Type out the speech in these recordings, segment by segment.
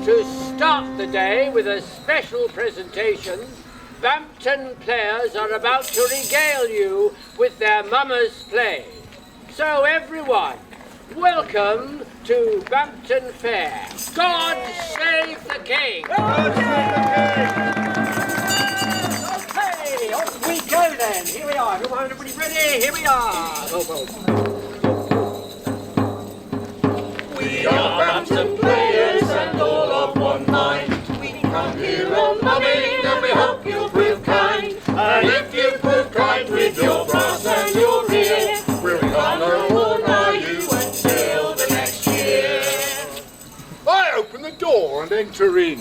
To start the day with a special presentation, Bampton Players are about to regale you with their mama's play. So everyone, welcome to Bampton Fair. God save the King! God save the King! Okay, off we go then. Here we are. Everybody ready? Here we are. We are Bampton Players and all of one mind. We come here on mumming and we hope you'll prove kind. And if you prove kind with your brass and your ear, we'll come and honour you until the next year. I open the door and enter in.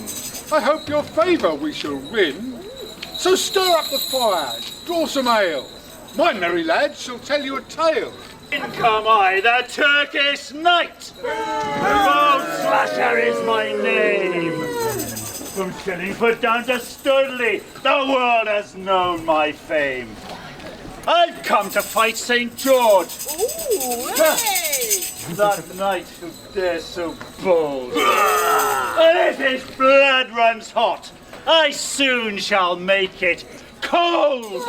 I hope your favour we shall win. So stir up the fires, draw some ale. My merry lads shall tell you a tale. In come I, the Turkish Knight. Road Slasher is my name. From Shillingford down to Studley, the world has known my fame. I've come to fight St. George. Ooh, hey! That knight who dares so bold. And if his blood runs hot, I soon shall make it cold.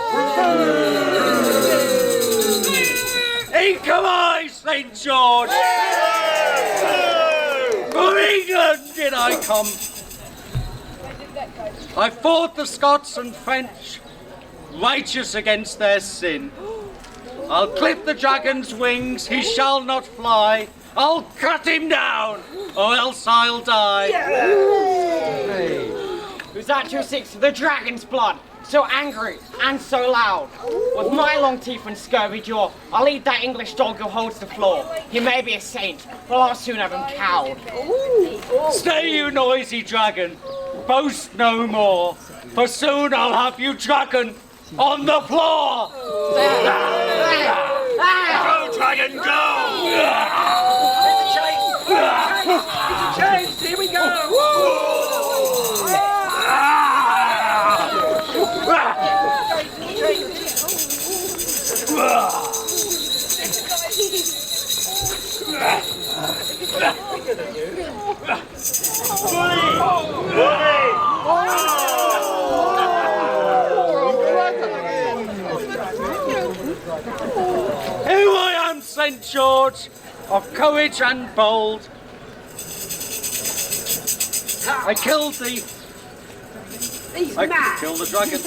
In come I, St. George! From England did I come. I fought the Scots and French, righteous against their sin. I'll clip the dragon's wings, he shall not fly. I'll cut him down, or else I'll die. Hey. Who's that 2-6? The dragon's blood. So angry and so loud. With my long teeth and scurvy jaw, I'll eat that English dog who holds the floor. He may be a saint, but I'll soon have him cowed. Stay, you noisy dragon, boast no more, for soon I'll have you dragon on the floor. Go, dragon, go! Chase, here we go! Here I am, St. George, of courage and bold. I killed the... I killed the dragon.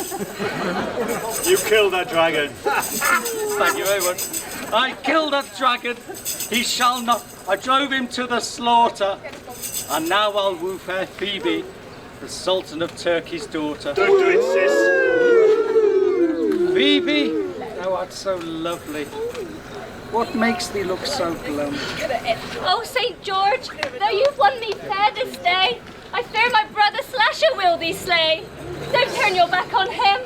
You killed that dragon. Thank you very much. I killed that dragon. He shall not. I drove him to the slaughter. And now I'll woo fair Phoebe, the Sultan of Turkey's daughter. Don't do it, sis. Phoebe, thou art so lovely. What makes thee look so glum? Oh, St. George, though you've won me fair this day, I fear my brother Slasher will thee slay. Don't turn your back on him.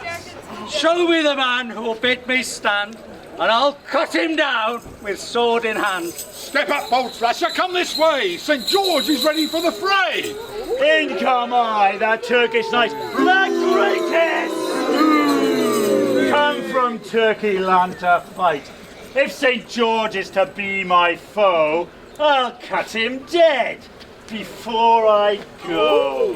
Show me the man who will bid me stand, and I'll cut him down with sword in hand. Step up, bold Slasher, come this way. St. George is ready for the fray. In come I, the Turkish Knight, the greatest! Come from Turkey land to fight. If St. George is to be my foe, I'll cut him dead before I go.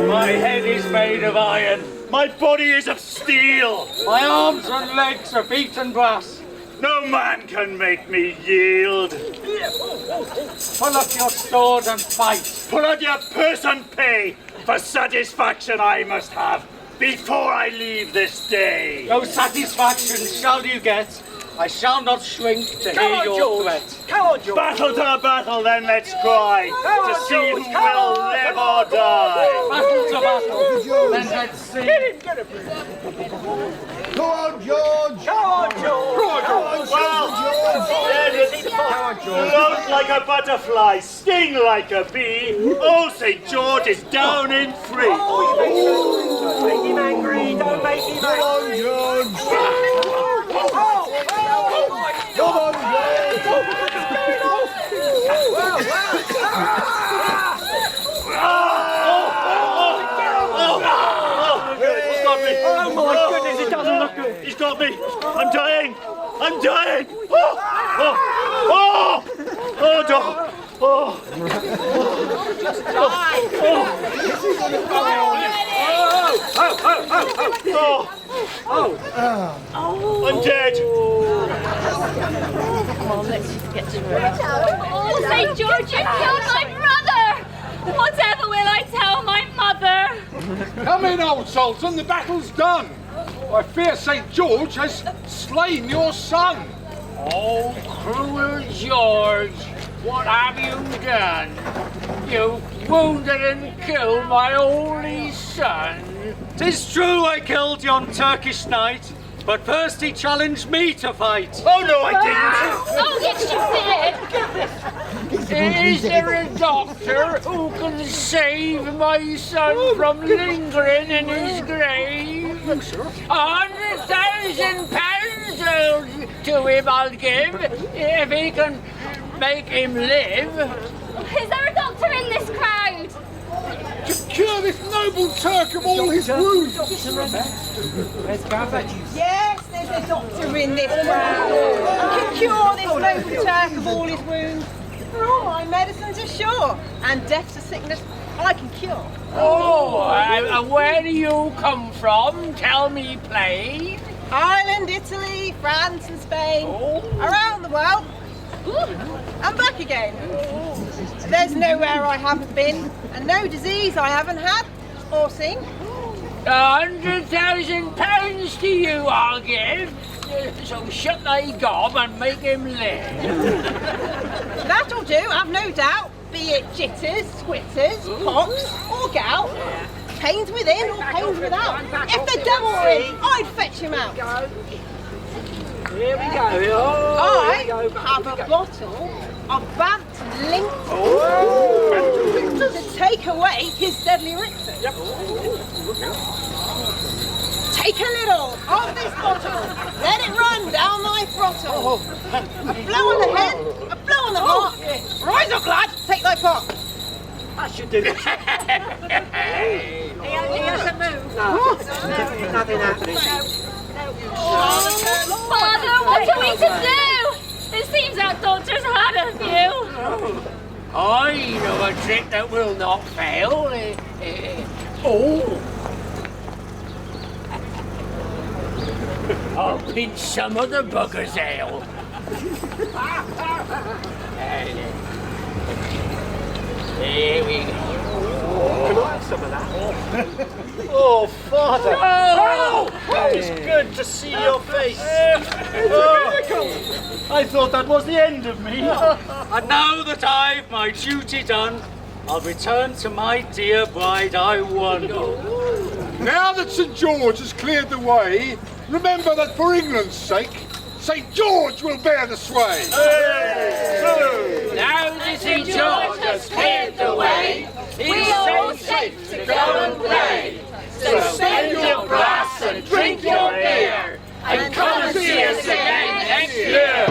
My head is made of iron, my body is of steel, my arms and legs are beaten brass. No man can make me yield. Pull up your sword and fight. Pull out your purse and pay. For satisfaction I must have before I leave this day. No satisfaction shall you get. I shall not shrink to hear your threat. Come on, George! Battle to battle, then let's cry, to see who will live or die. Battle to battle, then let's see. Get him! Go on, George! Come on, George! Well, float like a butterfly, sting like a bee. Oh, St. George is down in three. Don't make him angry, don't make him angry! Come on, George! Come on, George! He's got me. Oh my goodness, it doesn't look good! He's got me. I'm dying. I'm dying. Oh, oh, oh, oh, oh. I'm dead. Come on, let's just get to it. Oh, St. George, you killed my brother! Whatever will I tell my mother? Come in, old Sultan, the battle's done. I fear St. George has slain your son. Oh, cruel George, what have you done? You've wounded and killed my only son. 'Tis true I killed yon Turkish knight, but first he challenged me to fight. Oh no, I didn't. Oh, yes, you did! Is there a doctor who can save my son from lingering in his grave? £100,000 to him I'll give, if he can make him live. Is there a doctor in this crowd? To cure this noble Turk of all his wounds. Yes, there's a doctor in this crowd who can cure this noble Turk of all his wounds. For all my medicines are sure, and death to sickness I can cure. Oh, and where do you come from? Tell me, plain. Ireland, Italy, France and Spain, around the world, and back again. There's nowhere I haven't been, and no disease I haven't had or seen. £100,000 to you I'll give. So shut thy gob and make him live. That'll do, I've no doubt, be it jitters, squitters, pox or gout, pains within or pains without. If the devil were in, I'd fetch him out. Here we go. I have a bottle of Bampton to take away his deadly rinsing. Take a little of this bottle, let it run down thy throttle. A blow on the head, a blow on the heart. Rise up, lad, take thy part. I should do this. He hasn't moved. No, nothing happening. Father, what are we to do? It seems our doctor's had a few. I know a trick that will not fail. I'll pinch some of the bugger's ale. Here we go. Can I have some of that? Oh, Father. Oh! It's good to see your face. I thought that was the end of me. And now that I've my duty done, I'll return to my dear bride I won. Now that St. George has cleared the way, remember that for England's sake, St. George will bear the sway. Now that St. George has cleared the way, We are all safe to go and play. So spend your brass and drink your beer, and come and see us again next year.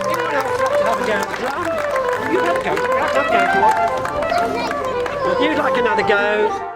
Anyone else like to have a go at the drum? You have a go. Have a go. You'd like another go?